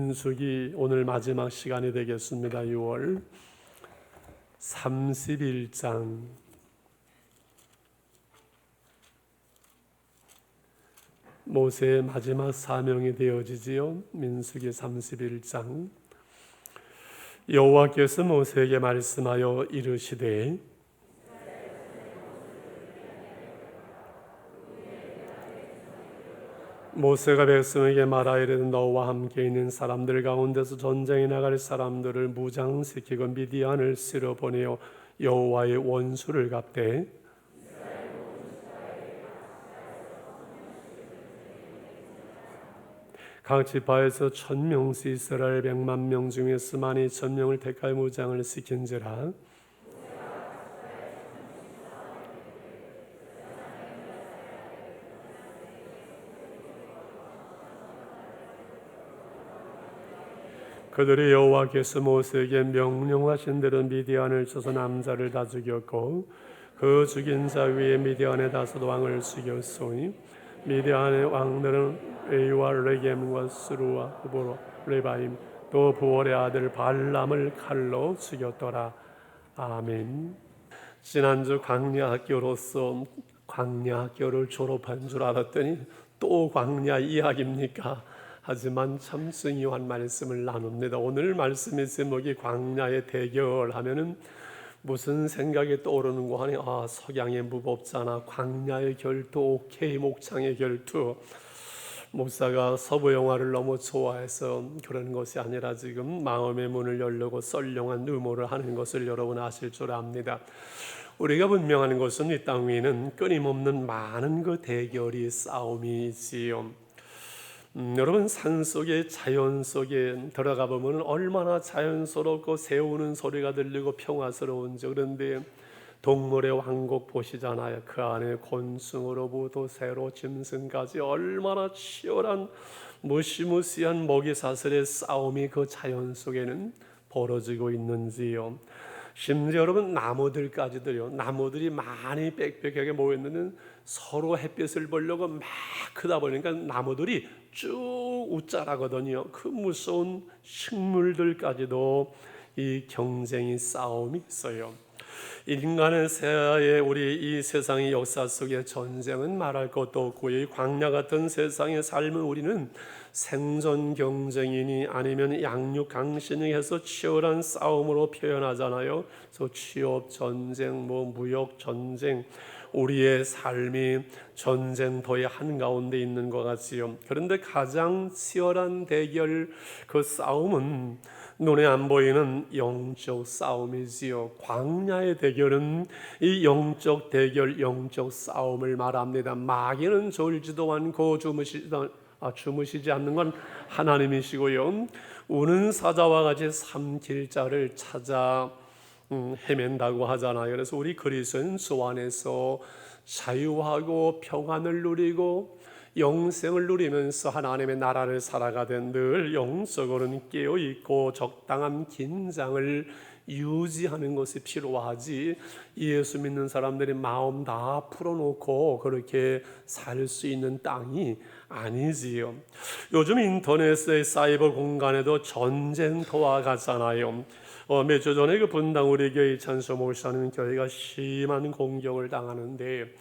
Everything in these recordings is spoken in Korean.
민수기 오늘 마지막 시간이 되겠습니다. 6월 31장. 모세의 마지막 사명이 되어지지요. 민수기 31장. 여호와께서 모세에게 말씀하여 이르시되 모세가 백성에게 말하이르되 너와 함께 있는 사람들 가운데서 전쟁에 나갈 사람들을 무장시키고 미디안을 쓸어 보내어 여호와의 원수를 갚되 각 지파에서 1000명씩 이스라엘 100만 중에서 12000명을 택하여 무장을 시킨지라. 그들이 여호와께서 모세에게 명령하신 대로 미디안을 쳐서 남자를 다 죽였고 그 죽인 자 위에 미디안의 다섯 왕을 죽였으니 미디안의 왕들은 에이와 레겜과 스루와 후보로 레바임 또 부월의 아들 발람을 칼로 죽였더라. 아멘. 지난주 광야 학교로서 광야 학교를 졸업한 줄 알았더니 또 광야 이야기입니까? 하지만 참 중요한 말씀을 나눕니다. 오늘 말씀의 제목이 광야의 대결 하면은 무슨 생각이 떠오르는 거 하니 석양의 무법자나 광야의 결투, 오케이 목창의 결투. 목사가 서부 영화를 너무 좋아해서 그런 것이 아니라 지금 마음의 문을 열려고 썰렁한 음모를 하는 것을 여러분 아실 줄 압니다. 우리가 분명한 것은 이 땅 위에는 끊임없는 많은 그 대결이 싸움이 있지요. 여러분 산속에 자연 속에 들어가 보면 얼마나 자연스럽고 새우는 소리가 들리고 평화스러운지. 그런데 동물의 왕국 보시잖아요. 그 안에 곤충으로부터 새로 짐승까지 얼마나 치열한 무시무시한 먹이사슬의 싸움이 그 자연 속에는 벌어지고 있는지요. 심지어 여러분 나무들까지도요. 나무들이 많이 빽빽하게 모였는데 서로 햇빛을 보려고 막 크다 보니까 나무들이 쭉 웃자라거든요. 그 무서운 식물들까지도 이 경쟁이 싸움이 있어요. 인간의 새하에 우리 이 세상의 역사 속에 전쟁은 말할 것도 없고 이 광야 같은 세상에 삶은 우리는 생존 경쟁이니 아니면 양육 강신이 해서 치열한 싸움으로 표현하잖아요. 그래서 취업 전쟁, 무역 전쟁, 우리의 삶이 전쟁터의 한가운데 있는 것 같지요. 그런데 가장 치열한 대결, 그 싸움은 눈에 안 보이는 영적 싸움이지요. 광야의 대결은 이 영적 대결, 영적 싸움을 말합니다. 마귀는 졸지도 않고 주무시지 않는 건 하나님이시고요. 우는 사자와 같이 삼킬 자를 찾아 헤맨다고 하잖아요. 그래서 우리 그리스도인 주 안에서 자유하고 평안을 누리고 영생을 누리면서 하나님의 나라를 살아가던 늘 영적으로는 깨어있고 적당한 긴장을 유지하는 것이 필요하지. 예수 믿는 사람들이 마음 다 풀어놓고 그렇게 살 수 있는 땅이 아니지요. 요즘 인터넷의 사이버 공간에도 전쟁터와 같잖아요. 몇 주 전에 그 분당 우리 교회 찬수 목사님 교회가 심한 공격을 당하는데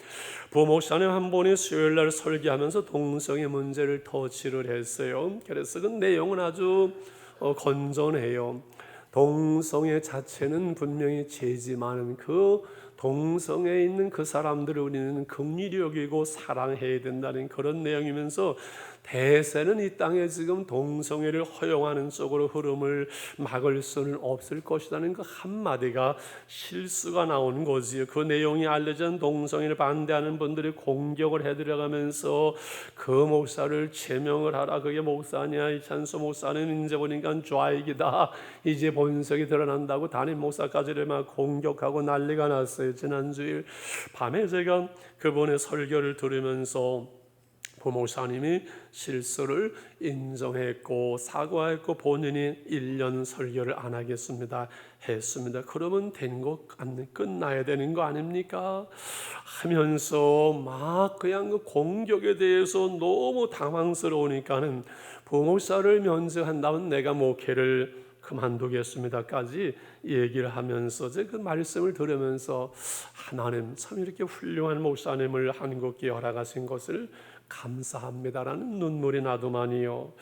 부목사님 한 분이 수요일날 설교하면서 동성애 문제를 터치를 했어요. 그래서 그 내용은 아주 건전해요. 동성애 자체는 분명히 죄지만 그 동성애에 있는 그 사람들을 우리는 긍휼히 여기고 사랑해야 된다는 그런 내용이면서 대세는 이 땅에 지금 동성애를 허용하는 쪽으로 흐름을 막을 수는 없을 것이라는 그 한마디가 실수가 나오는 거지요. 그 내용이 알려진 동성애를 반대하는 분들이 공격을 해들어가면서 그 목사를 제명을 하라. 그게 목사냐? 이 찬수 목사는 이제 보니까 좌익이다. 이제 본색이 드러난다고 담임 목사까지를 막 공격하고 난리가 났어요. 지난주일 밤에 제가 그분의 설교를 들으면서 부목사님이 실수를 인정했고 사과했고 본인이 1년 설교를 안 하겠습니다 했습니다. 그러면 된 거 끝나야 되는 거 아닙니까? 하면서 막 그냥 그 공격에 대해서 너무 당황스러우니까는 부목사를 면제한다면 내가 목회를 그만두겠습니다까지 얘기를 하면서 그 말씀을 들으면서 하나님 참 이렇게 훌륭한 목사님을 한국에 허락하신 것을 감사합니다라는 눈물이 나더만요.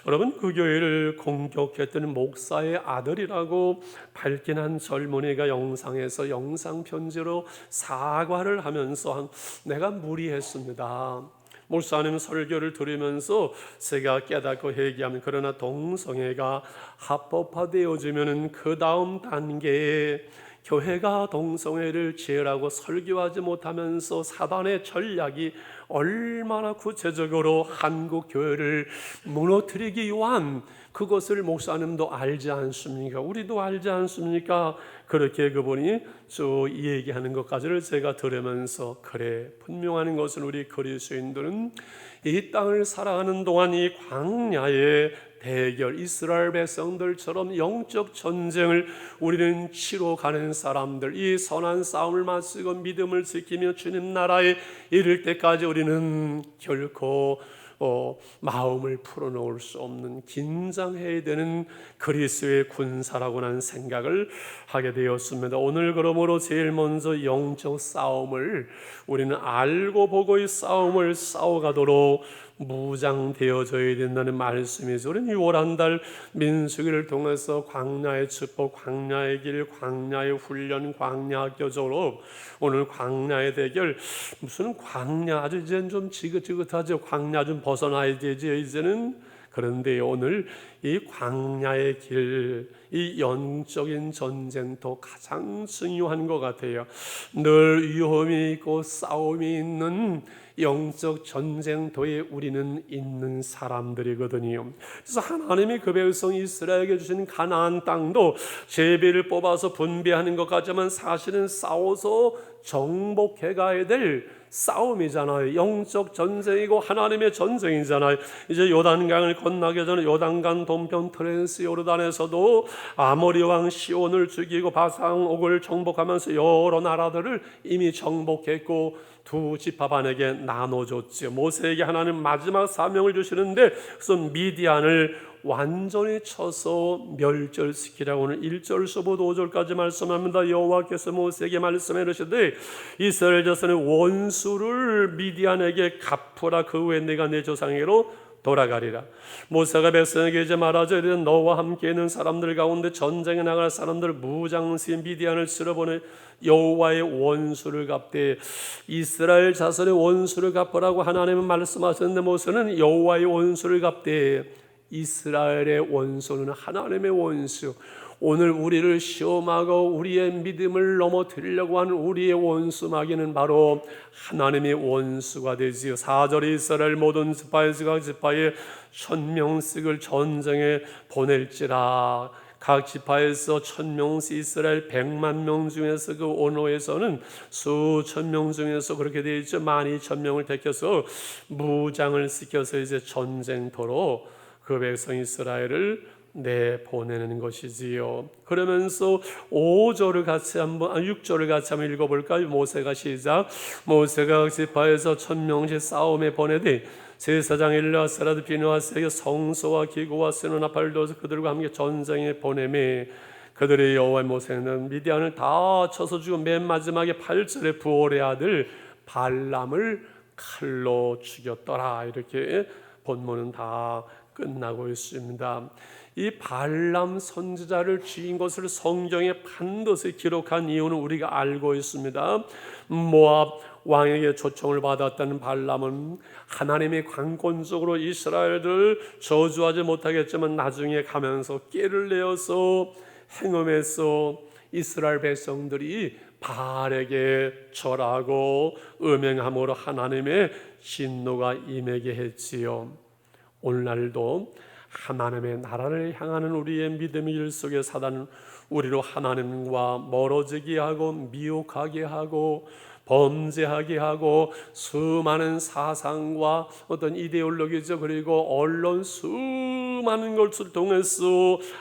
여러분, 그 교회를 공격했던 목사의 아들이라고 밝힌 젊은이가 영상에서 영상 편지로 사과를 하면서 내가 무리했습니다. 목사님 설교를 들으면서 제가 깨닫고 회개하면 그러나 동성애가 합법화되어지면 그 다음 단계에 교회가 동성애를 제어하고 설교하지 못하면서 사단의 전략이 얼마나 구체적으로 한국 교회를 무너뜨리기 위한 그것을 목사님도 알지 않습니까? 우리도 알지 않습니까? 그렇게 그분이 얘기하는 것까지를 제가 들으면서 그래, 분명한 것은 우리 그리스도인들은 이 땅을 살아가는 동안 이 광야의 대결, 이스라엘 백성들처럼 영적 전쟁을 우리는 치러 가는 사람들, 이 선한 싸움을 마치고 믿음을 지키며 주님 나라에 이를 때까지 우리는 결코 마음을 풀어놓을 수 없는 긴장해야 되는 그리스도의 군사라고 하는 생각을 하게 되었습니다. 오늘 그러므로 제일 먼저 영적 싸움을 우리는 알고 보고 이 싸움을 싸워가도록 무장되어져야 된다는 말씀이죠. 우리는 6월 한 달 민수기를 통해서 광야의 축복, 광야의 길, 광야의 훈련, 광야 교조로 오늘 광야의 대결. 무슨 광야, 아주 이제는 좀 지긋지긋하죠. 광야 좀 벗어나야 되죠 이제는. 그런데 오늘 이 광야의 길, 이 영적인 전쟁도 가장 중요한 것 같아요. 늘 위험이 있고 싸움이 있는 영적 전쟁도에 우리는 있는 사람들이거든요. 그래서 하나님이 그 백성 이스라엘에게 주신 가나안 땅도 제비를 뽑아서 분배하는 것 같지만 사실은 싸워서 정복해 가야 될 싸움이잖아요. 영적 전쟁이고 하나님의 전쟁이잖아요. 이제 요단강을 건너기 전에 요단강 동편 트랜스 요르단에서도 아모리 왕 시온을 죽이고 바산옥을 정복하면서 여러 나라들을 이미 정복했고 두 지파반에게 나눠줬죠. 모세에게 하나님 마지막 사명을 주시는데 그래서 미디안을 완전히 쳐서 멸절시키라고 오늘 1절서부터 5절까지 말씀합니다. 여호와께서 모세에게 말씀해 이르시되 이스라엘 자손의 원수를 미디안에게 갚으라. 그 후에 내가 내 조상에게로 돌아가리라. 모세가 백성에게 이제 말하자 이르되 너와 함께 있는 사람들 가운데 전쟁에 나갈 사람들 무장시 미디안을 쓸어보내 여호와의 원수를 갚되 이스라엘 자손의 원수를 갚으라고 하나님은 말씀하셨는데 모세는 여호와의 원수를 갚되 이스라엘의 원수는 하나님의 원수. 오늘 우리를 시험하고 우리의 믿음을 넘어뜨리려고 하는 우리의 원수 마귀는 바로 하나님의 원수가 되지요. 4절에 이스라엘 모든 지파에서 각 지파에 1000명씩을 전쟁에 보낼지라. 각 지파에서 1000명씩 이스라엘 100만 명 중에서 그 언어에서는 수천 명 중에서 그렇게 되어 있죠. 12,000명을 택해서 무장을 시켜서 이제 전쟁터로 그 백성 이스라엘을 내보내는 것이지요. 그러면서 6절을 같이 한번 읽어볼까요? 모세가 시작. 모세가 지파에서 1000명씩 싸움에 보내되 제사장 엘르아사라도 비누아스에게 성소와 기구와 쓰는 발도서 그들과 함께 전쟁에 보내매 그들의 여호와 모세는 미디안을 다 쳐서 죽은 맨 마지막에 8절에 부올의 아들 발람을 칼로 죽였더라. 이렇게 본문은 다 끝나고 있습니다. 이 발람 선지자를 죽인 것을 성경에 반드시 기록한 이유는 우리가 알고 있습니다. 모압 왕에게 초청을 받았다는 발람은 하나님의 강권적으로 이스라엘을 저주하지 못하겠지만 나중에 가면서 깨를 내어서 행음해서 이스라엘 백성들이 바알에게 절하고 음행함으로 하나님의 진노가 임하게 했지요. 오늘날도 하나님의 나라를 향하는 우리의 믿음의 길 속에 사단은 우리로 하나님과 멀어지게 하고 미혹하게 하고 범죄하게 하고 수많은 사상과 어떤 이데올로기죠, 그리고 언론 수많은 것을 통해서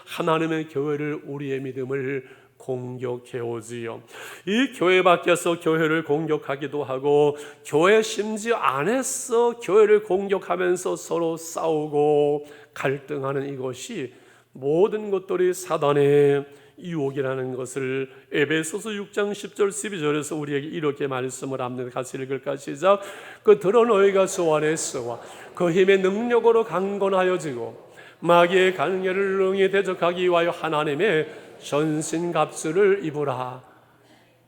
하나님의 교회를, 우리의 믿음을 공격해 오지요. 이 교회 밖에서 교회를 공격하기도 하고, 교회 심지어 안에서 교회를 공격하면서 서로 싸우고 갈등하는 이것이 모든 것들이 사단의 유혹이라는 것을 에베소서 6장 10절 12절에서 우리에게 이렇게 말씀을 합니다. 같이 읽을까? 시작. 그 들어 너희가 주 안에서와 그 힘의 능력으로 강건하여지고 마귀의 강렬을 능히 대적하기 위하여 하나님의 전신갑주를 입으라.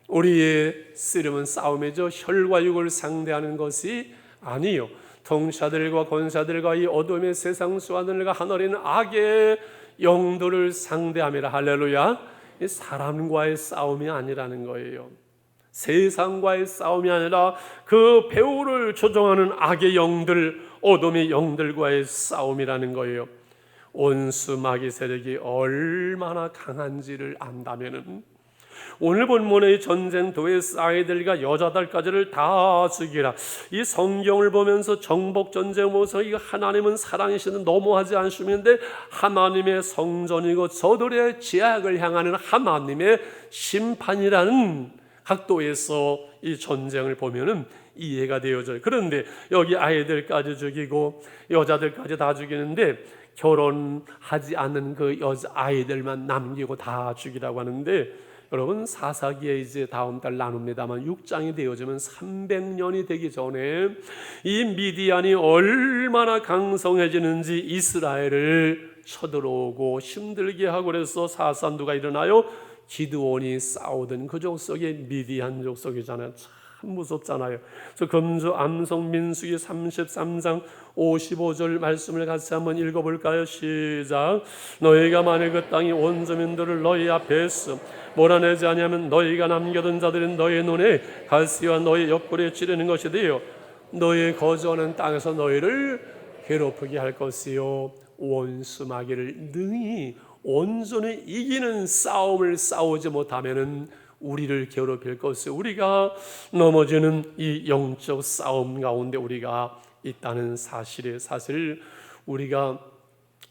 우리의 씨름은 싸움이죠. 혈과 육을 상대하는 것이 아니요, 통치자들과 권사들과 이 어둠의 세상 수하들과 하늘에는 악의 영들을 상대함이라. 할렐루야. 이 사람과의 싸움이 아니라는 거예요. 세상과의 싸움이 아니라 그 배후를 조종하는 악의 영들, 어둠의 영들과의 싸움이라는 거예요. 온수 마귀 세력이 얼마나 강한지를 안다면은 오늘 본문의 전쟁터에 아이들과 여자들까지를 다 죽이라. 이 성경을 보면서 정복 전쟁 모습, 이거 하나님은 사랑이시는 너무하지 않으시는데 하나님의 성전이고 저들의 제약을 향하는 하나님의 심판이라는 각도에서 이 전쟁을 보면은 이해가 되어져요. 그런데 여기 아이들까지 죽이고 여자들까지 다 죽이는데 결혼하지 않는 그 여자 아이들만 남기고 다 죽이라고 하는데, 여러분 사사기에 이제 다음 달 나눕니다만 6장이 되어지면 300년이 되기 전에 이 미디안이 얼마나 강성해지는지 이스라엘을 쳐들어오고 힘들게 하고, 그래서 사사 누가 일어나요? 기드온이 싸우던 그 족속의 미디안 족속이잖아요. 참 무섭잖아요. 그래서 금주 암송 민수기 33장 55절 말씀을 같이 한번 읽어볼까요? 시작. 너희가 만일 그 땅의 원주민들을 너희 앞에서 몰아내지 아니하면 너희가 남겨둔 자들은 너희 눈에 가시와 너희 옆구리에 찌르는 것이 되어 너희 거주하는 땅에서 너희를 괴롭히게 할 것이요, 원수 마귀를 능히 온전히 이기는 싸움을 싸우지 못하면은 우리를 괴롭힐 것을, 우리가 넘어지는 이 영적 싸움 가운데 우리가 있다는 사실이에요. 사실 우리가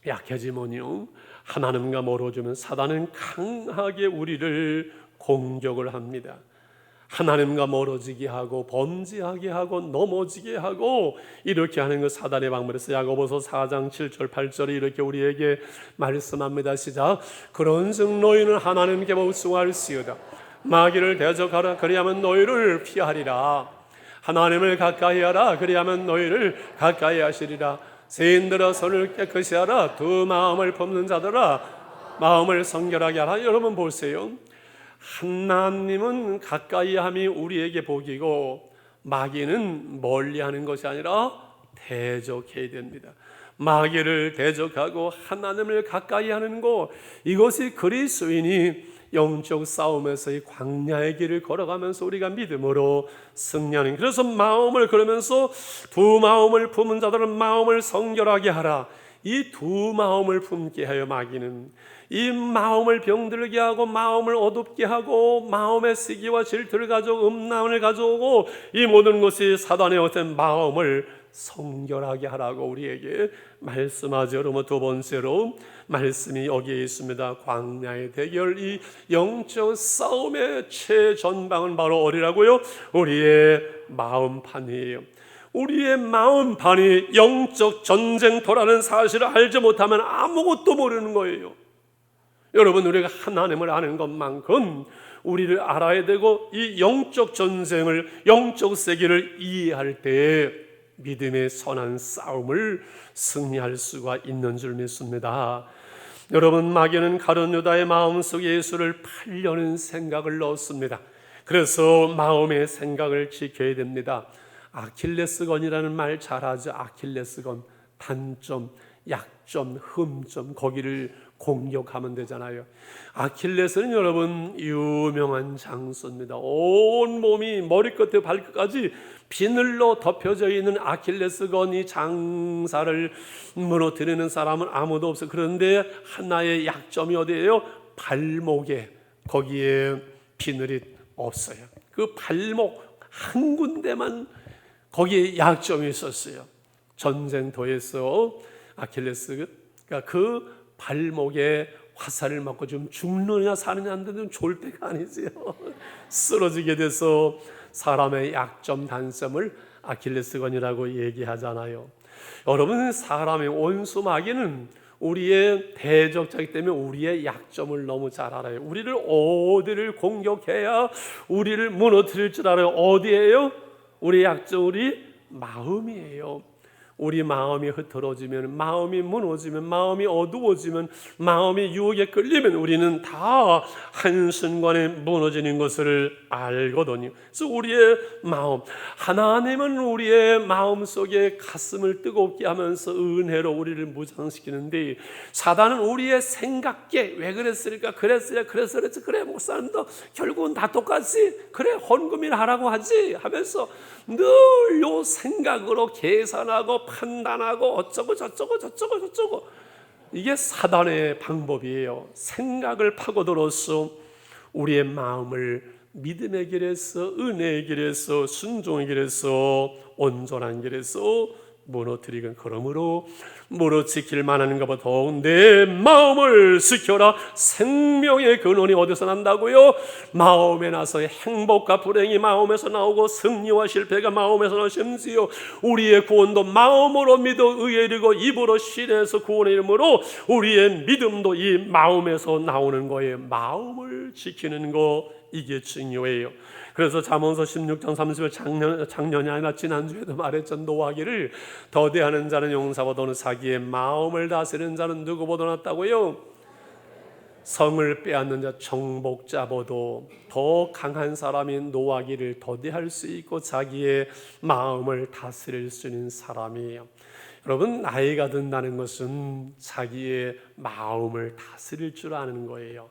약해지면요, 하나님과 멀어지면 사단은 강하게 우리를 공격을 합니다. 하나님과 멀어지게 하고 범죄하게 하고 넘어지게 하고 이렇게 하는 것 사단의 방법에서 야고보서 4장 7절 8절에 이렇게 우리에게 말씀합니다. 시작. 그런즉 너희는 하나님께 복종할지어다. 마귀를 대적하라. 그리하면 너희를 피하리라. 하나님을 가까이 하라. 그리하면 너희를 가까이 하시리라. 세인들아 손을 깨끗이 하라. 두 마음을 품는 자들아 마음을 성결하게 하라. 여러분 보세요. 하나님은 가까이 함이 우리에게 복이고 마귀는 멀리하는 것이 아니라 대적해야 됩니다. 마귀를 대적하고 하나님을 가까이 하는 것, 이것이 그리스도인이 영적 싸움에서의 광야의 길을 걸어가면서 우리가 믿음으로 승리하는, 그래서 마음을 그러면서 두 마음을 품은 자들은 마음을 성결하게 하라. 이 두 마음을 품게 하여 마귀는 이 마음을 병들게 하고 마음을 어둡게 하고 마음의 시기와 질투를 가져오고 음란을 가져오고 이 모든 것이 사단의 어떤 마음을 성결하게 하라고 우리에게 말씀하죠. 그러면 두 번째로 말씀이 여기에 있습니다. 광야의 대결, 이 영적 싸움의 최전방은 바로 어디라고요? 우리의 마음판이에요. 우리의 마음판이 영적 전쟁터라는 사실을 알지 못하면 아무것도 모르는 거예요. 여러분, 우리가 하나님을 아는 것만큼 우리를 알아야 되고 이 영적 전쟁을, 영적 세계를 이해할 때 믿음의 선한 싸움을 승리할 수가 있는 줄 믿습니다. 여러분, 마귀는 가룟 유다의 마음속에 예수를 팔려는 생각을 넣었습니다. 그래서 마음의 생각을 지켜야 됩니다. 아킬레스건이라는 말 잘 하죠. 아킬레스건, 단점, 약점, 흠점, 거기를 공격하면 되잖아요. 아킬레스는 여러분 유명한 장수입니다. 온 몸이 머리끝에 발끝까지 비늘로 덮여져 있는 아킬레스건이 장사를 무너뜨리는 사람은 아무도 없어요. 그런데 하나의 약점이 어디예요? 발목에, 거기에 비늘이 없어요. 그 발목 한 군데만 거기에 약점이 있었어요. 전쟁터에서 아킬레스가 그 발목에 화살을 맞고 좀 죽느냐 사느냐 하는데 좋을 때가 아니지요. 쓰러지게 돼서 사람의 약점 단점을 아킬레스건이라고 얘기하잖아요. 여러분, 사람의 원수 마귀는 우리의 대적자이기 때문에 우리의 약점을 너무 잘 알아요. 우리를 어디를 공격해야 우리를 무너뜨릴 줄 알아요. 어디예요? 우리 약점, 우리 마음이에요. 우리 마음이 흐트러지면, 마음이 무너지면, 마음이 어두워지면, 마음이 유혹에 끌리면 우리는 다 한순간에 무너지는 것을 알거든요. 그래서 우리의 마음, 하나님은 우리의 마음 속에 가슴을 뜨겁게 하면서 은혜로 우리를 무장시키는데, 사단은 우리의 생각계, 왜 그랬을까, 그랬어야 그래서 그래 목사님도 결국은 다 똑같지, 그래 헌금이나 하라고 하지 하면서 늘 요 생각으로 계산하고 판단하고 어쩌고 저쩌고 이게 사단의 방법이에요. 생각을 파고들어서 우리의 마음을 믿음의 길에서, 은혜의 길에서, 순종의 길에서, 온전한 길에서 무너뜨리건, 그러므로 무너지킬 만한 것보다 더욱 내 마음을 지켜라. 생명의 근원이 어디서 난다고요? 마음에 나서 행복과 불행이 마음에서 나오고 승리와 실패가 마음에서 나오고, 심지어 우리의 구원도 마음으로 믿어 의에 이르고 입으로 신뢰해서 구원의 이름으로 우리의 믿음도 이 마음에서 나오는 거예요. 마음을 지키는 거, 이게 중요해요. 그래서 잠언서 16장 30절, 작년이 아니라 지난주에도 말했죠. 노하기를 더대하는 자는 용사보다는 자기의 마음을 다스리는 자는 누구보다 낫다고요? 성을 빼앗는 자, 정복자보다 더 강한 사람이 노하기를 더대할 수 있고 자기의 마음을 다스릴 수 있는 사람이에요. 여러분, 나이가 든다는 것은 자기의 마음을 다스릴 줄 아는 거예요.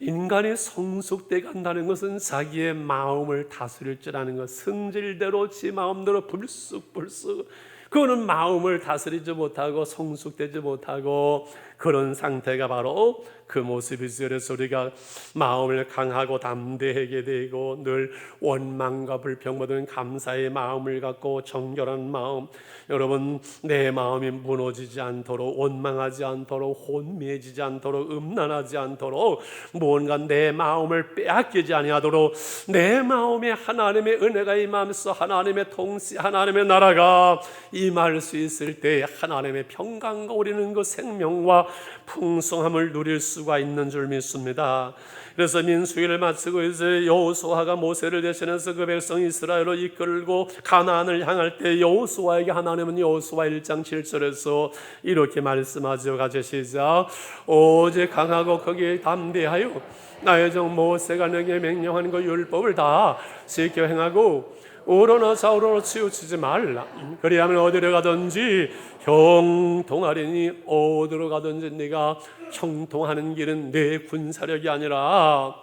인간이 성숙돼 간다는 것은 자기의 마음을 다스릴 줄 아는 것. 성질대로 지 마음대로 불쑥불쑥, 그거는 마음을 다스리지 못하고 성숙되지 못하고 그런 상태가 바로 그 모습이죠. 그래서 우리가 마음을 강하고 담대하게 되고 늘 원망과 불평보다는 감사의 마음을 갖고 정결한 마음, 여러분, 내 마음이 무너지지 않도록, 원망하지 않도록, 혼미해지지 않도록, 음란하지 않도록, 무언가 내 마음을 빼앗기지 아니하도록 내 마음에 하나님의 은혜가 임하면서 하나님의 통치, 하나님의 나라가 임할 수 있을 때 하나님의 평강과 우리는 그 생명과 풍성함을 누릴 수가 있는 줄 믿습니다. 그래서 민수기를 마치고 이제 여호수아가 모세를 대신해서 그 백성 이스라엘을 이끌고 가나안을 향할 때 여호수아에게 하나님은 여호수아 1장 7절에서 이렇게 말씀하죠. 같이 시작. 오직 강하고 거기에 담대하여 나의 종 모세가 너에게 명령한 그 율법을 다 지켜 행하고 우러나 좌우로 치우치지 말라. 그리하면 어디로 가든지 형통하리니, 어디로 가든지 네가 형통하는 길은 내 군사력이 아니라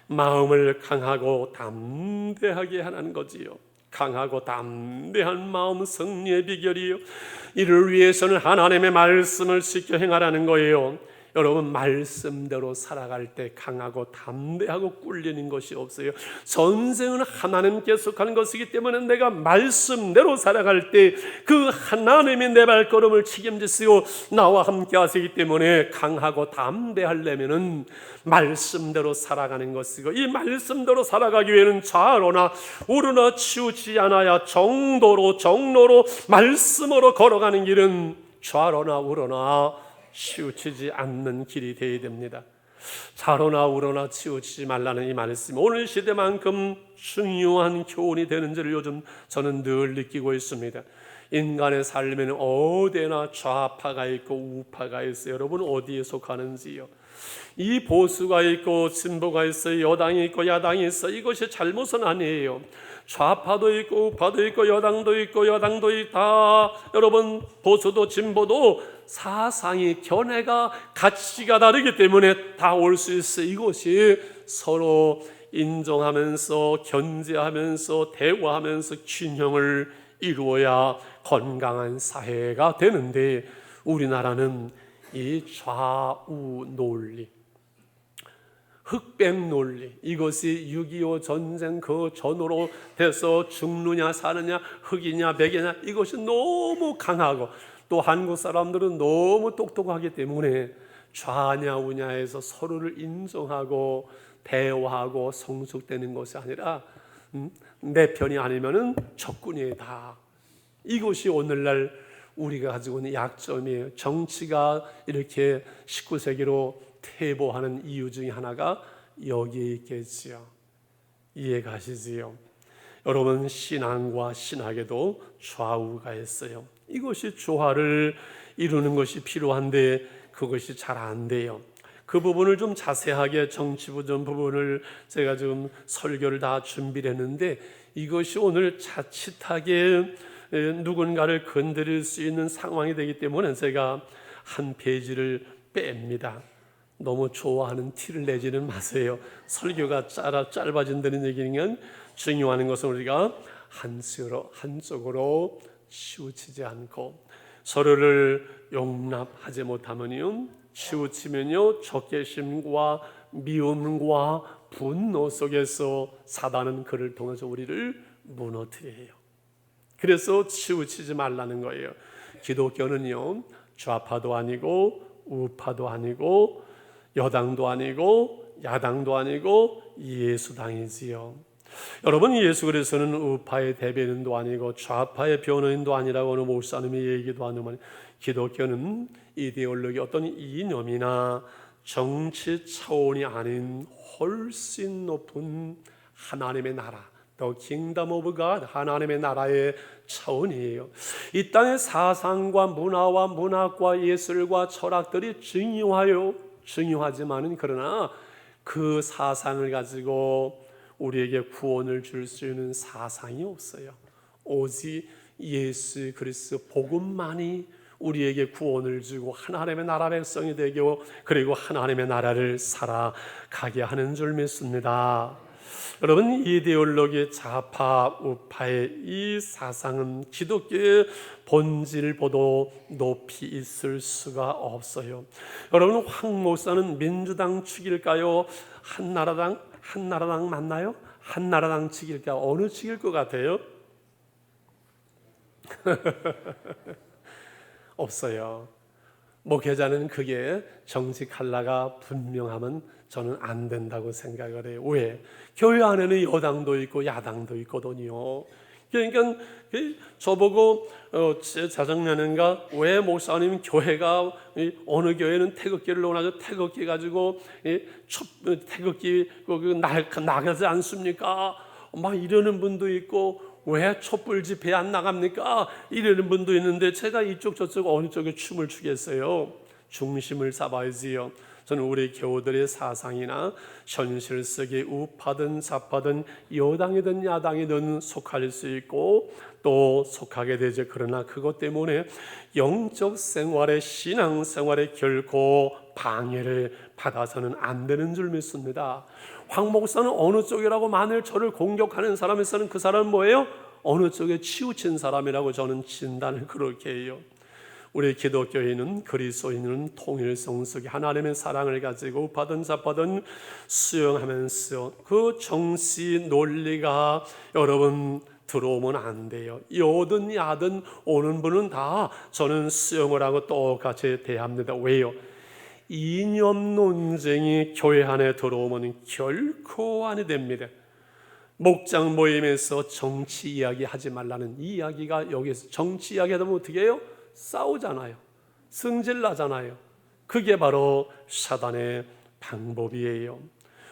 마음을 강하고 담대하게 하는 거지요. 강하고 담대한 마음, 승리의 비결이요. 이를 위해서는 하나님의 말씀을 지켜 행하라는 거예요. 여러분, 말씀대로 살아갈 때 강하고 담대하고 꿀리는 것이 없어요. 전쟁은 하나님께서 하는 것이기 때문에 내가 말씀대로 살아갈 때 그 하나님이 내 발걸음을 책임지시고 나와 함께 하시기 때문에 강하고 담대하려면은 말씀대로 살아가는 것이고, 이 말씀대로 살아가기 위해는 좌로나 우로나 치우치지 않아야 정로로 말씀으로 걸어가는 길은 좌로나 우로나 치우치지 않는 길이 되어야 됩니다. 좌로나 우로나 치우치지 말라는 이 말씀이 오늘 시대만큼 중요한 교훈이 되는지를 요즘 저는 늘 느끼고 있습니다. 인간의 삶에는 어디나 좌파가 있고 우파가 있어요. 여러분, 어디에 속하는지요? 이 보수가 있고 진보가 있어요. 여당이 있고 야당이 있어요. 이것이 잘못은 아니에요. 좌파도 있고 우파도 있고 여당도 있고 여당도 있다. 여러분, 보수도 진보도 사상이, 견해가, 가치가 다르기 때문에 다 올 수 있어요. 이것이 서로 인정하면서 견제하면서 대화하면서 균형을 이루어야 건강한 사회가 되는데, 우리나라는 이 좌우 논리, 흑백 논리, 이것이 6.25 전쟁 그 전후로 돼서 죽느냐 사느냐 흑이냐 백이냐 이것이 너무 강하고 또 한국 사람들은 너무 똑똑하기 때문에 좌냐 우냐에서 서로를 인정하고 대화하고 성숙되는 것이 아니라 내 편이 아니면은 적군이다. 이것이 오늘날 우리가 가지고 있는 약점이에요. 정치가 이렇게 19세기로 퇴보하는 이유 중에 하나가 여기에 있겠지요. 이해 가시지요? 여러분, 신앙과 신학에도 좌우가 있어요. 이것이 조화를 이루는 것이 필요한데 그것이 잘 안 돼요. 그 부분을 좀 자세하게 정치부전 부분을 제가 지금 설교를 다 준비를 했는데 이것이 오늘 자칫하게 누군가를 건드릴 수 있는 상황이 되기 때문에 제가 한 페이지를 뺍니다. 너무 좋아하는 티를 내지는 마세요. 설교가 짧아진다는 얘기는 중요한 것은 우리가 한쪽으로 치우치지 않고 서로를 용납하지 못하면요, 치우치면요 적개심과 미움과 분노 속에서 사단은 그를 통해서 우리를 무너뜨려요. 그래서 치우치지 말라는 거예요. 기독교는요 좌파도 아니고 우파도 아니고 여당도 아니고 야당도 아니고 예수당이지요. 여러분, 예수 그리스도는 우파의 대변인도 아니고 좌파의 변호인도 아니라고 어느 목사님이 얘기도 하는 기독교는 이데올로기 어떤 이념이나 정치 차원이 아닌 훨씬 높은 하나님의 나라, The Kingdom of God, 하나님의 나라의 차원이에요. 이 땅의 사상과 문화와 문학과 예술과 철학들이 중요하지만은 그러나 그 사상을 가지고 우리에게 구원을 줄 수 있는 사상이 없어요. 오직 예수 그리스도 복음만이 우리에게 구원을 주고 하나님의 나라 백성이 되고 그리고 하나님의 나라를 살아가게 하는 줄 믿습니다. 여러분, 이데올로기 좌파 우파의 이 사상은 기독교의 본질보다 높이 있을 수가 없어요. 여러분, 황 목사는 민주당 측일까요? 한나라당 맞나요? 한나라당 측일까? 어느 측일 것 같아요? 없어요. 목회자는 그게 정치 칼라가 분명하면 저는 안 된다고 생각을 해요. 왜? 교회 안에는 여당도 있고 야당도 있거든요. 그러니까 저보고 자정내는가 왜 목사님 교회가 어느 교회는 태극기를 놓아서 태극기 가지고 태극기 나가지 않습니까? 막 이러는 분도 있고 왜 촛불 집회 안 나갑니까? 이러는 분도 있는데 제가 이쪽 저쪽 어느 쪽에 춤을 추겠어요? 중심을 잡아야지요. 저는 우리 교우들의 사상이나 현실 속에 우파든 좌파든 여당이든 야당이든 속할 수 있고 또 속하게 되죠. 그러나 그것 때문에 영적 생활의 신앙 생활에 결코 방해를 받아서는 안 되는 줄 믿습니다. 황 목사는 어느 쪽이라고 만일 저를 공격하는 사람에서는 그 사람은 뭐예요? 어느 쪽에 치우친 사람이라고 저는 진단을 그렇게 해요. 우리 기독교인은 그리스도인은 통일성 속에 하나님의 사랑을 가지고 우파든 좌파든 수용하면서 그 정치 논리가 여러분 들어오면 안 돼요. 여든 야든 오는 분은 다 저는 수용을 하고 똑같이 대합니다. 왜요? 이념 논쟁이 교회 안에 들어오면 결코 안 됩니다. 목장 모임에서 정치 이야기 하지 말라는 이 이야기가 여기서 정치 이야기 하면 어떻게 해요? 싸우잖아요. 승질 나잖아요. 그게 바로 사단의 방법이에요.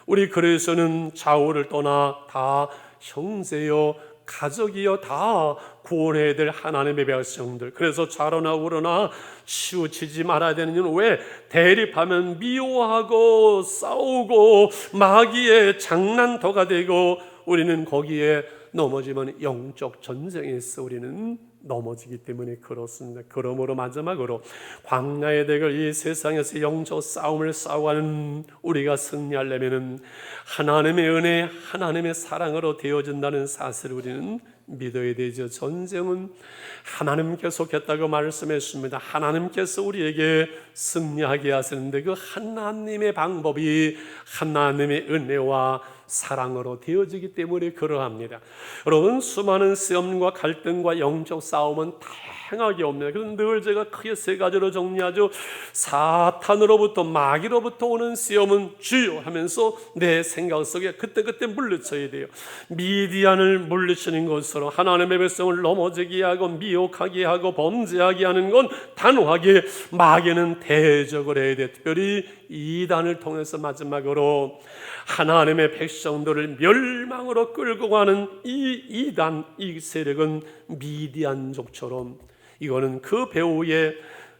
우리 그리스도는 좌우를 떠나 다 형제요 가족이요 다 구원해야 될 하나님의 백성들. 그래서 좌로나 우로나 치우치지 말아야 되는 이유는 왜? 대립하면 미워하고 싸우고 마귀의 장난터가 되고 우리는 거기에 넘어지면 영적 전쟁에서 우리는 넘어지기 때문에 그렇습니다. 그러므로 마지막으로 광야의 대결 이 세상에서 영적 싸움을 싸워가는 우리가 승리하려면 하나님의 은혜, 하나님의 사랑으로 되어진다는 사실을 우리는 믿어야 되죠. 전쟁은 하나님께서 하겠다고 말씀했습니다. 하나님께서 우리에게 승리하게 하시는데 그 하나님의 방법이 하나님의 은혜와 사랑으로 되어지기 때문에 그러합니다. 여러분, 수많은 시험과 갈등과 영적 싸움은 다양하게 옵니다. 그래서 늘 제가 크게 세 가지로 정리하죠. 사탄으로부터, 마귀로부터 오는 시험은 주요 하면서 내 생각 속에 그때그때 물리쳐야 돼요. 미디안을 물리치는 것으로 하나님의 백성을 넘어지게 하고 미혹하게 하고 범죄하게 하는 건 단호하게, 마귀는 대적을 해야 돼. 특별히 이단을 통해서 마지막으로 하나님의 백성들을 멸망으로 끌고 가는 이 이단, 이 세력은 미디안족처럼, 이거는 그 배후의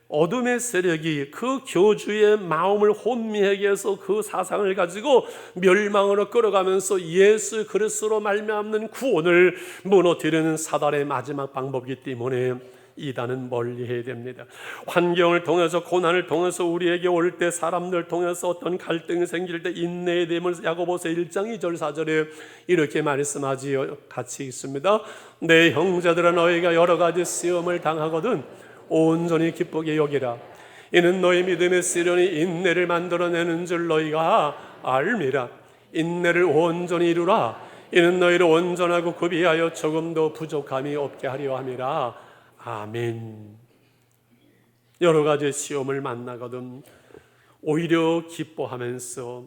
어둠의 세력이 그 교주의 마음을 혼미하게 해서 그 사상을 가지고 멸망으로 끌어가면서 예수 그리스도로 말미암는 구원을 무너뜨리는 사단의 마지막 방법이기 때문에 이단은 멀리해야 됩니다. 환경을 통해서, 고난을 통해서 우리에게 올 때, 사람들 통해서 어떤 갈등이 생길 때 인내해야 됨을 야고보서 1장 2절 4절에 이렇게 말씀하지요. 같이 있습니다. 내 형제들아, 너희가 여러 가지 시험을 당하거든 온전히 기쁘게 여기라. 이는 너희 믿음의 시련이 인내를 만들어내는 줄 너희가 알미라. 인내를 온전히 이루라. 이는 너희를 온전하고 구비하여 조금도 부족함이 없게 하려 함이라. 아멘. 여러 가지 시험을 만나거든 오히려 기뻐하면서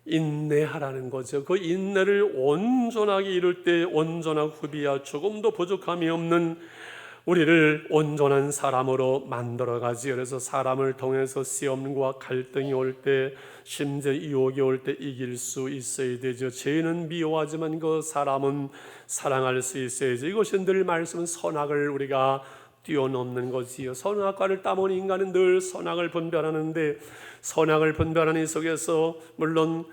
인내하라는 거죠. 그 인내를 온전하게 이룰 때 온전하고 구비하여 조금도 부족함이 없는 우리를 온전한 사람으로 만들어가지. 그래서 사람을 통해서 시험과 갈등이 올 때, 심지어 유혹이 올 때 이길 수 있어야 되죠. 죄는 미워하지만 그 사람은 사랑할 수 있어야죠. 이것이 늘 말씀은 선악을 우리가 뛰어넘는 것이요. 선악과를 따먹은 인간은 늘 선악을 분별하는데, 선악을 분별하는 이 속에서 물론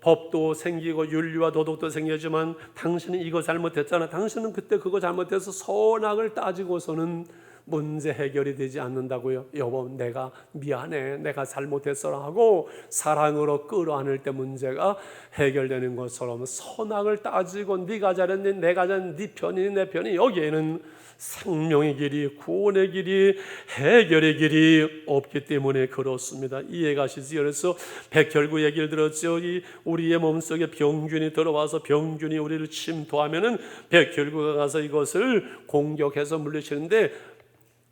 법도 생기고 윤리와 도덕도 생기지만 당신은 이거 잘못했잖아, 당신은 그때 그거 잘못해서 선악을 따지고서는 문제 해결이 되지 않는다고요. 여보, 내가 미안해, 내가 잘못했어라 하고 사랑으로 끌어안을 때 문제가 해결되는 것처럼, 선악을 따지고 네가 잘했니, 내가 잘했니, 네 편이니 내 편이, 여기에는 생명의 길이, 구원의 길이, 해결의 길이 없기 때문에 그렇습니다. 이해가시지? 그래서 백혈구 얘기를 들었죠. 우리의 몸속에 병균이 들어와서 병균이 우리를 침투하면은 백혈구가 가서 이것을 공격해서 물리치는데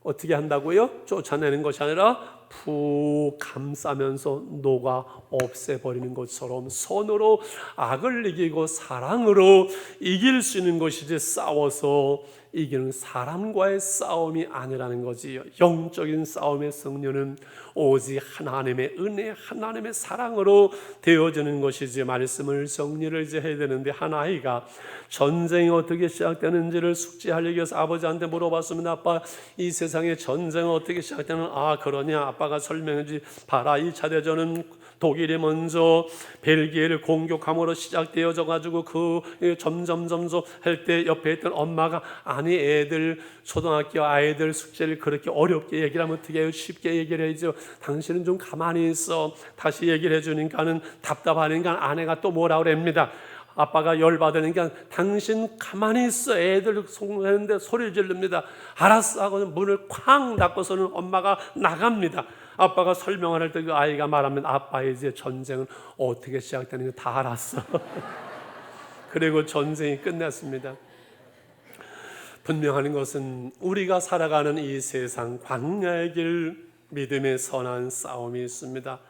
어떻게 한다고요? 쫓아내는 것이 아니라 푹 감싸면서 녹아 없애버리는 것처럼 선으로 악을 이기고 사랑으로 이길 수 있는 것이지, 싸워서 이기는 사람과의 싸움이 아니라는 거지요. 영적인 싸움의 승리는 오직 하나님의 은혜, 하나님의 사랑으로 되어지는 것이지. 말씀을 정리를 이제 해야 되는데, 한 아이가 전쟁이 어떻게 시작되는지를 숙지하려고 해서 아버지한테 물어봤습니다. 아빠, 이 세상에 전쟁은 어떻게 시작되는? 아, 그러냐? 아빠가 설명해주지. 봐라, 2차 대전은 독일이 먼저 벨기에를 공격함으로 시작되어져 가지고 그 점점 할 때 옆에 있던 엄마가, 아니 애들 초등학교 아이들 숙제를 그렇게 어렵게 얘기를 하면 어떻게 해요? 쉽게 얘기를 해야죠. 당신은 좀 가만히 있어. 다시 얘기를 해주니까는 답답하니까 아내가 또 뭐라 그럽니다. 아빠가 열받으니까 당신 가만히 있어. 애들 송하는데 소리를 지릅니다. 알았어 하고 문을 쾅 닫고서는 엄마가 나갑니다. 아빠가 설명을 할 때 그 아이가 말하면, 아빠 이제 전쟁은 어떻게 시작되는지 다 알았어. 그리고 전쟁이 끝났습니다. 분명한 것은 우리가 살아가는 이 세상 광야의 길, 믿음의 선한 싸움이 있습니다.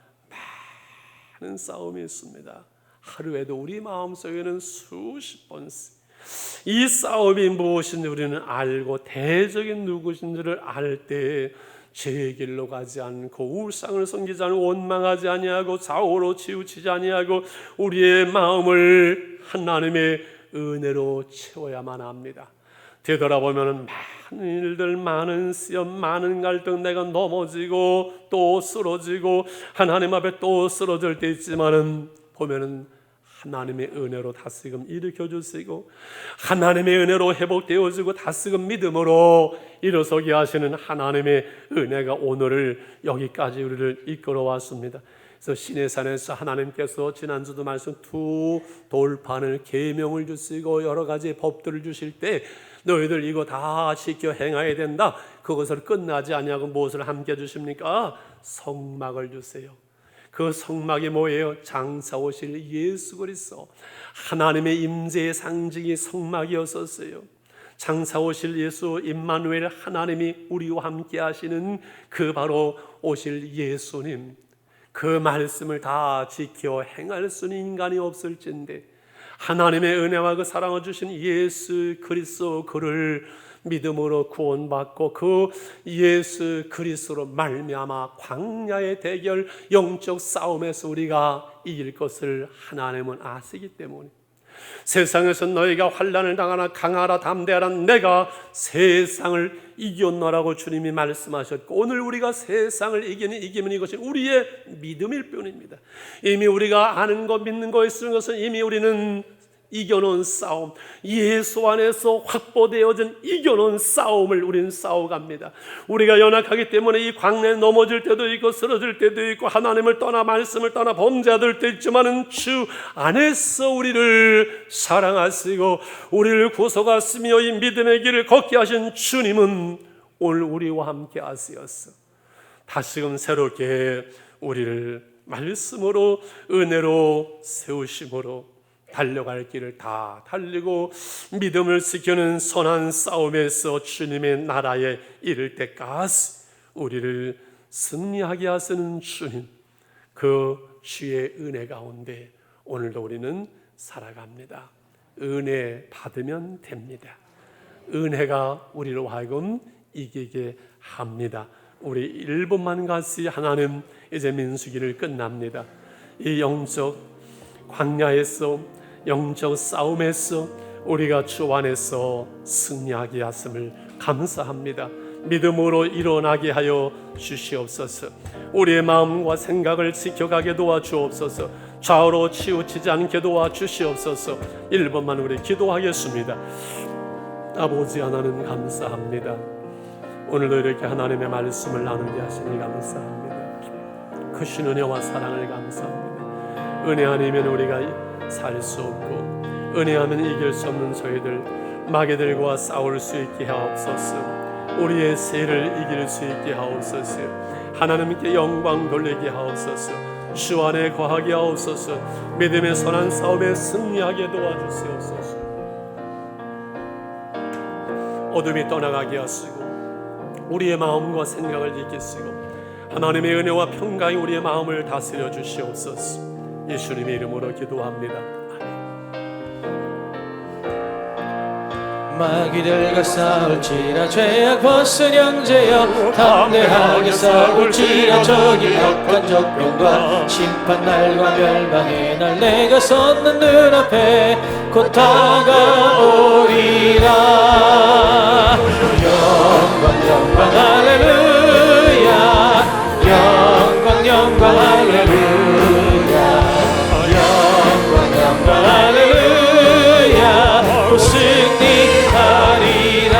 많은 싸움이 있습니다. 하루에도 우리 마음속에는 수십 번씩 이 싸움이 무엇인지 우리는 알고 대적인 누구신지를 알 때 제 길로 가지 않고 울상을 섬기지 않고 원망하지 아니하고 좌우로 치우치지 아니하고 우리의 마음을 하나님의 은혜로 채워야만 합니다. 되돌아보면 많은 일들, 많은 시험, 많은 갈등, 내가 넘어지고 또 쓰러지고 하나님 앞에 또 쓰러질 때 있지만은 보면은 하나님의 은혜로 다시금 일으켜 주시고 하나님의 은혜로 회복되어지고 다시금 믿음으로 일어서게 하시는 하나님의 은혜가 오늘을 여기까지 우리를 이끌어 왔습니다. 그래서 시내산에서 하나님께서 지난주도 말씀 두 돌판을 계명을 주시고 여러 가지 법들을 주실 때 너희들 이거 다 지켜 행해야 된다. 그것을 끝나지 아니하고 무엇을 함께 주십니까? 성막을 주세요. 그 성막이 뭐예요? 장사 오실 예수 그리스도 하나님의 임재의 상징이 성막이었었어요. 장사 오실 예수 임마누엘 하나님이 우리와 함께 하시는 그 바로 오실 예수님, 그 말씀을 다 지켜 행할 수는 인간이 없을진데 하나님의 은혜와 그 사랑을 주신 예수 그리스도 그를 믿음으로 구원받고 그 예수 그리스도로 말미암아 광야의 대결 영적 싸움에서 우리가 이길 것을 하나님은 아시기 때문에 세상에서 너희가 환난을 당하나 강하라 담대하라 내가 세상을 이겼노라고 주님이 말씀하셨고 오늘 우리가 세상을 이기면 이것이 우리의 믿음일 뿐입니다. 이미 우리가 아는 것 믿는 거 있는 것은 이미 우리는 이겨놓은 싸움, 예수 안에서 확보되어진 이겨놓은 싸움을 우리는 싸워갑니다. 우리가 연약하기 때문에 이 광야에 넘어질 때도 있고 쓰러질 때도 있고 하나님을 떠나 말씀을 떠나 범죄할 때도 있지만은 주 안에서 우리를 사랑하시고 우리를 구속하시며 이 믿음의 길을 걷게 하신 주님은 오늘 우리와 함께 하시었어. 다시금 새롭게 우리를 말씀으로 은혜로 세우심으로 달려갈 길을 다 달리고 믿음을 지키는 선한 싸움에서 주님의 나라에 이를 때까지 우리를 승리하게 하시는 주님, 그 주의 은혜 가운데 오늘도 우리는 살아갑니다. 은혜 받으면 됩니다. 은혜가 우리로 하여금 이기게 합니다. 우리 1분만 같이 하나님 이제 민수기를 끝납니다. 이 영적 광야에서 영적 싸움에서 우리가 주 안에서 승리하게 하심을 감사합니다. 믿음으로 일어나게 하여 주시옵소서. 우리의 마음과 생각을 지켜가게 도와주옵소서. 좌우로 치우치지 않게 도와주시옵소서. 1번만 우리 기도하겠습니다. 아버지 하나님 감사합니다. 오늘도 이렇게 하나님의 말씀을 나누게 하시니 감사합니다. 크신 은혜와 사랑을 감사합니다. 은혜 아니면 우리가 살 수 없고 은혜하면 이길 수 없는 저희들 마귀들과 싸울 수 있게 하옵소서. 우리의 세를 이길 수 있게 하옵소서. 하나님께 영광 돌리게 하옵소서. 주 안에 거하게 하옵소서. 믿음의 선한 싸움에 승리하게 도와주시옵소서. 어둠이 떠나가게 하시고 우리의 마음과 생각을 지키시고 하나님의 은혜와 평강이 우리의 마음을 다스려 주시옵소서. 예수님의 이름으로 기도합니다. 마귀들과 싸울지라 죄악 벗은 형제여 담대하게 싸울지라 저기 악한 적병과 심판날과 멸망의 날 내가 섰는 눈앞에 곧 다가오리라. 영광 영광 할렐루야 영광 영광 할렐루야 할렐루야 곧 승리하리라.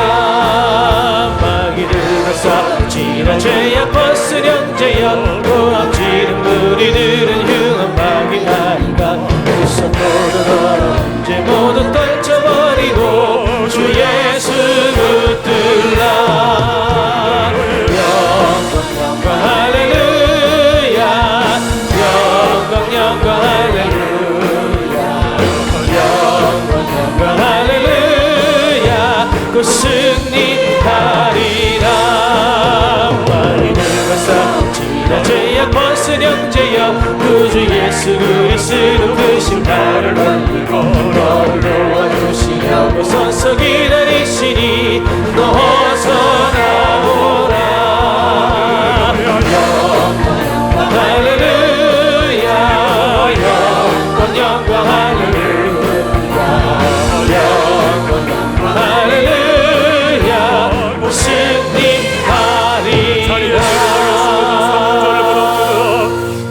마귀들과 싸울지라 죄악 벗은 형제여 고함지는 무리들은 흉한 마귀 아닌가. 그 손 모두 언제 모두 떨쳐버리고 주 예수 붙들라. 영광 영광 할렐루야 영광 영광 할렐루야 할렐루야 곧 승리하리라. 마귀들과 싸울지라 죄악 벗은 형제여 구주 예수 그리스도 그 심판을 올리고 너를 도와주시며 서서 기다리시니 너 어서 나오라. 영광 할렐루야 영광 영광 할렐루야 영광 영광 할렐루야 곧 승리하리라.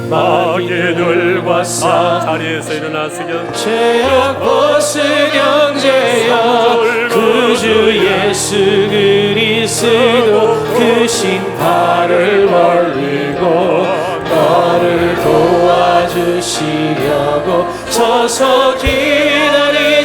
마귀들과 하사 자리에서 일어나시겨 죄악 벗은 형제여 구주 예수 그리스도 그 신발을 벌리고 너를 도와주시려고 서서 기다리시니